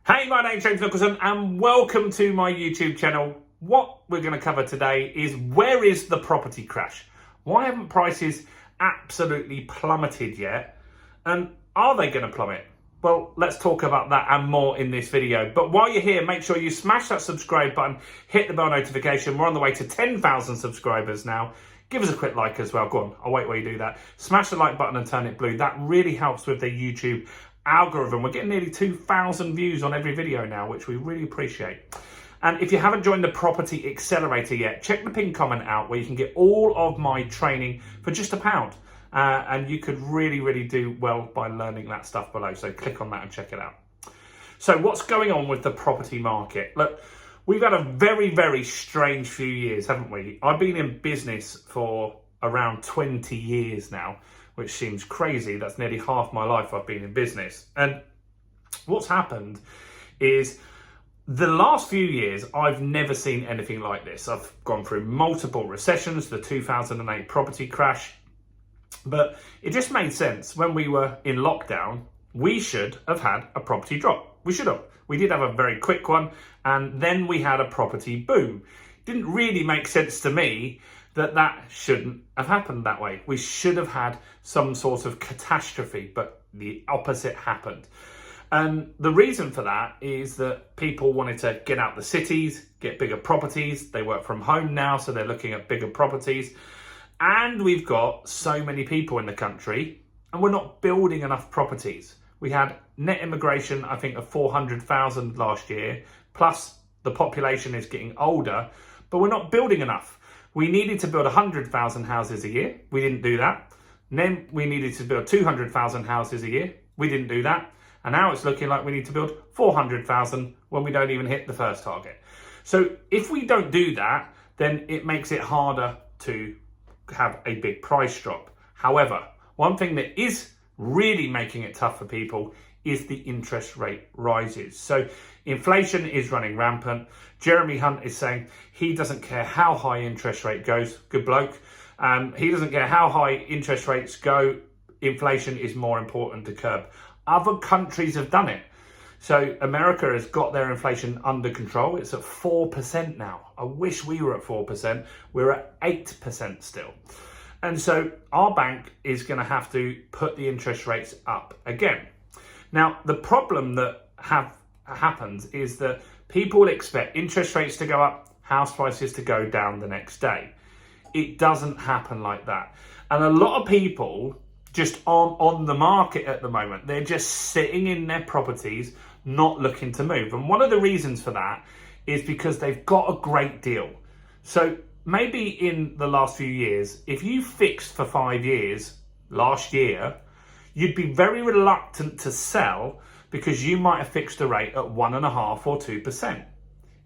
Hey, my name's James Nicholson and welcome to my YouTube channel. What we're going to cover today is where is the property crash? Why haven't prices absolutely plummeted yet? And are they going to plummet? Well, let's talk about that and more in this video. But while you're here, make sure you smash that subscribe button, hit the bell notification. We're on the way to 10,000 subscribers now. Give us a quick like as well. Go on, I'll wait while you do that. Smash the like button and turn it blue. That really helps with the YouTube algorithm. We're getting nearly 2,000 views on every video now, which we really appreciate. And if you haven't joined the Property Accelerator yet, check the pinned comment out where you can get all of my training for just £1. And you could really do well by learning that stuff below. So click on that and check it out. So what's going on with the property market? Look, we've had a very strange few years, haven't we? I've been in business for around 20 years now, which seems crazy. That's nearly half my life I've been in business. And what's happened is the last few years, I've never seen anything like this. I've gone through multiple recessions, the 2008 property crash, but it just made sense. When we were in lockdown, we should have had a property drop. We should have. We did have a very quick one, and then we had a property boom. Didn't really make sense to me that shouldn't have happened that way. We should have had some sort of catastrophe, but the opposite happened. And the reason for that is that people wanted to get out the cities, get bigger properties. They work from home now, so they're looking at bigger properties. And we've got so many people in the country, and we're not building enough properties. We had net immigration, I think, of 400,000 last year, plus the population is getting older, but we're not building enough. We needed to build 100,000 houses a year. We didn't do that. And then we needed to build 200,000 houses a year. We didn't do that. And now it's looking like we need to build 400,000 when we don't even hit the first target. So if we don't do that, then it makes it harder to have a big price drop. However, one thing that is really making it tough for people is the interest rate rises. So inflation is running rampant. Jeremy Hunt is saying he doesn't care how high interest rate goes. Good bloke. He doesn't care how high interest rates go. Inflation is more important to curb. Other countries have done it. So America has got their inflation under control. It's at 4% now. I wish we were at 4%. We're at 8% still. And so our bank is going to have to put the interest rates up again. Now, the problem that happens is that people expect interest rates to go up, house prices to go down the next day. It doesn't happen like that. And a lot of people just aren't on the market at the moment. They're just sitting in their properties, not looking to move. And one of the reasons for that is because they've got a great deal. So maybe in the last few years, if you fixed for 5 years last year, you'd be very reluctant to sell because you might have fixed a rate at 1.5% or 2%.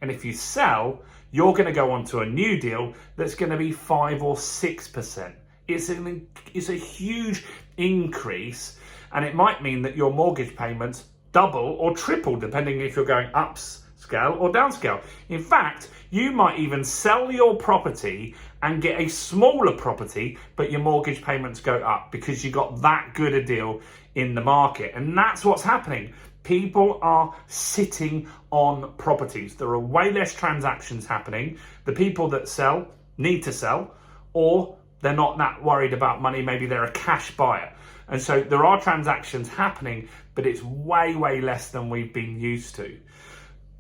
And if you sell, you're going to go on to a new deal that's going to be 5 or 6%. It's a huge increase, and it might mean that your mortgage payments double or triple depending if you're going upscale or downscale. In fact, you might even sell your property and get a smaller property, but your mortgage payments go up because you got that good a deal in the market. And that's what's happening. People are sitting on properties. There are way less transactions happening. The people that sell need to sell, or they're not that worried about money. Maybe they're a cash buyer. And so there are transactions happening, but it's way less than we've been used to.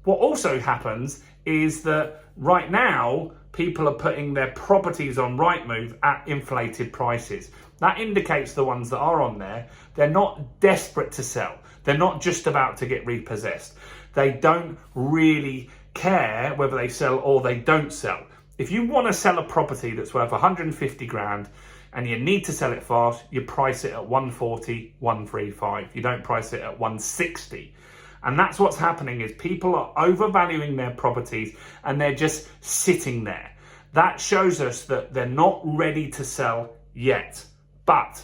What also happens is that right now, people are putting their properties on Rightmove at inflated prices. That indicates the ones that are on there, they're not desperate to sell. They're not just about to get repossessed. They don't really care whether they sell or they don't sell. If you want to sell a property that's worth 150 grand and you need to sell it fast, you price it at 140, 135. You don't price it at 160. And that's what's happening is people are overvaluing their properties and they're just sitting there. That shows us that they're not ready to sell yet, but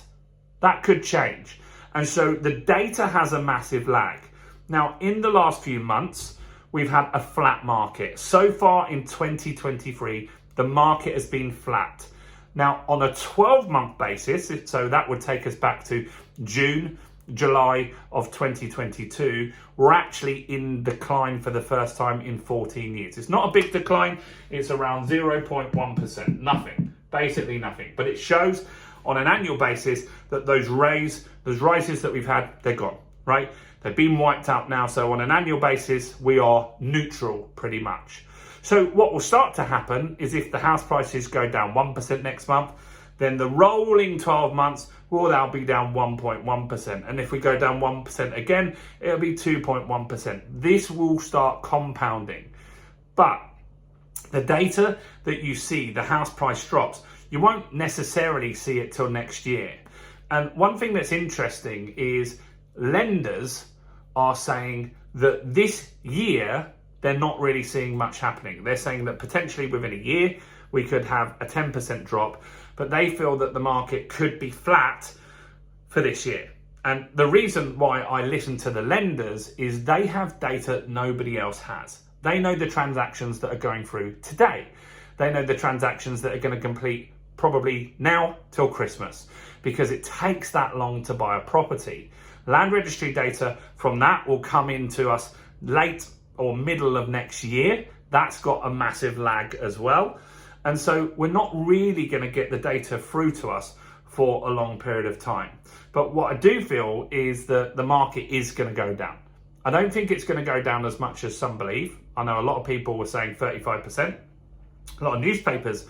that could change. And so the data has a massive lag. Now, in the last few months, we've had a flat market. So far in 2023, the market has been flat. Now, on a 12-month basis, so that would take us back to June July of 2022, we're actually in decline for the first time in 14 years. It's not a big decline, it's around 0.1%, nothing, basically nothing. But it shows on an annual basis that those rises that we've had, they're gone, right? They've been wiped out now. So on an annual basis, we are neutral pretty much. So what will start to happen is if the house prices go down 1% next month, then the rolling 12 months will now be down 1.1%. And if we go down 1% again, it'll be 2.1%. This will start compounding. But the data that you see, the house price drops, you won't necessarily see it till next year. And one thing that's interesting is lenders are saying that this year, they're not really seeing much happening. They're saying that potentially within a year, we could have a 10% drop, but they feel that the market could be flat for this year. And the reason why I listen to the lenders is they have data nobody else has. They know the transactions that are going through today. They know the transactions that are going to complete probably now till Christmas, because it takes that long to buy a property. Land registry data from that will come into us late or middle of next year. That's got a massive lag as well. And so we're not really going to get the data through to us for a long period of time. But what I do feel is that the market is going to go down. I don't think it's going to go down as much as some believe. I know a lot of people were saying 35%. A lot of newspapers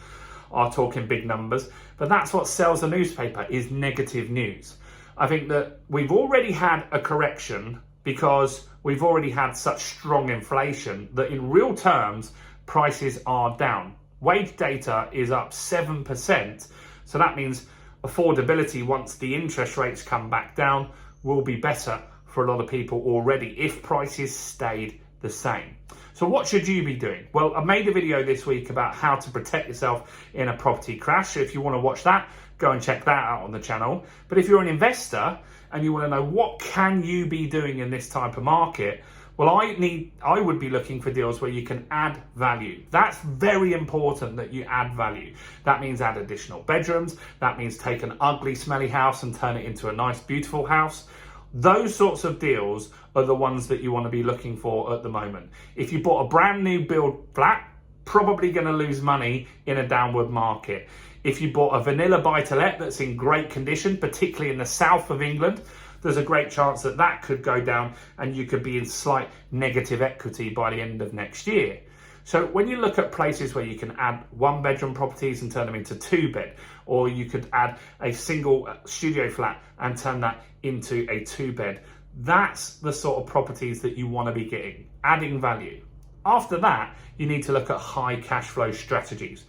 are talking big numbers, but that's what sells a newspaper, is negative news. I think that we've already had a correction because we've already had such strong inflation that in real terms, prices are down. Wage data is up 7%. So that means affordability, once the interest rates come back down, will be better for a lot of people already if prices stayed the same. So what should you be doing? Well, I made a video this week about how to protect yourself in a property crash. So if you want to watch that, go and check that out on the channel. But if you're an investor and you want to know what can you be doing in this type of market, well, I would be looking for deals where you can add value. That's very important, that you add value. That means add additional bedrooms. That means take an ugly, smelly house and turn it into a nice, beautiful house. Those sorts of deals are the ones that you want to be looking for at the moment. If you bought a brand new build flat, probably going to lose money in a downward market. If you bought a vanilla buy-to-let that's in great condition, particularly in the south of England, there's a great chance that that could go down and you could be in slight negative equity by the end of next year. So when you look at places where you can add 1-bedroom properties and turn them into 2-bed, or you could add a single studio flat and turn that into a 2-bed, that's the sort of properties that you want to be getting, adding value. After that, you need to look at high cash flow strategies.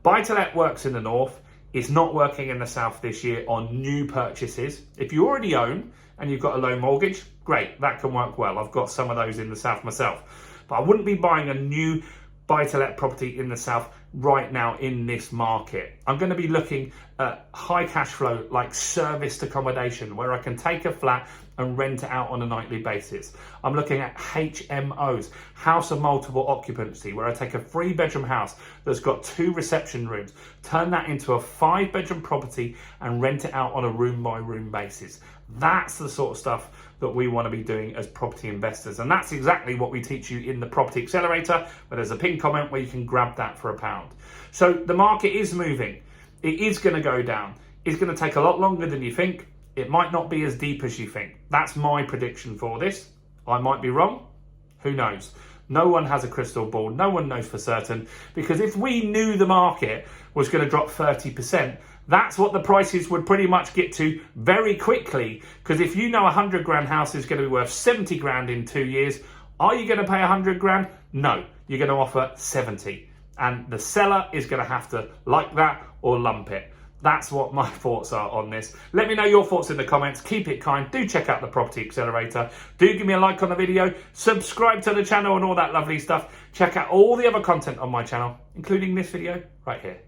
Buy-to-let works in the north. It's not working in the south this year on new purchases. If you already own and you've got a low mortgage, great, that can work well. I've got some of those in the south myself. But I wouldn't be buying a new buy-to-let property in the south right now in this market. I'm going to be looking at high cash flow, like serviced accommodation, where I can take a flat and rent it out on a nightly basis. I'm looking at HMOs, house of multiple occupancy, where I take a 3-bedroom house that's got 2 reception rooms, turn that into a 5-bedroom property and rent it out on a room-by-room basis. That's the sort of stuff that we want to be doing as property investors. And that's exactly what we teach you in the Property Accelerator, where there's a pinned comment where you can grab that for £1. So the market is moving. It is going to go down. It's going to take a lot longer than you think. It might not be as deep as you think. That's my prediction for this. I might be wrong. Who knows? No one has a crystal ball. No one knows for certain, because if we knew the market was going to drop 30%, that's what the prices would pretty much get to very quickly. Because if you know a 100 grand house is going to be worth 70 grand in 2 years, are you going to pay 100 grand? No, you're going to offer 70. And the seller is going to have to like that or lump it. That's what my thoughts are on this. Let me know your thoughts in the comments. Keep it kind. Do check out the Property Accelerator. Do give me a like on the video. Subscribe to the channel and all that lovely stuff. Check out all the other content on my channel, including this video right here.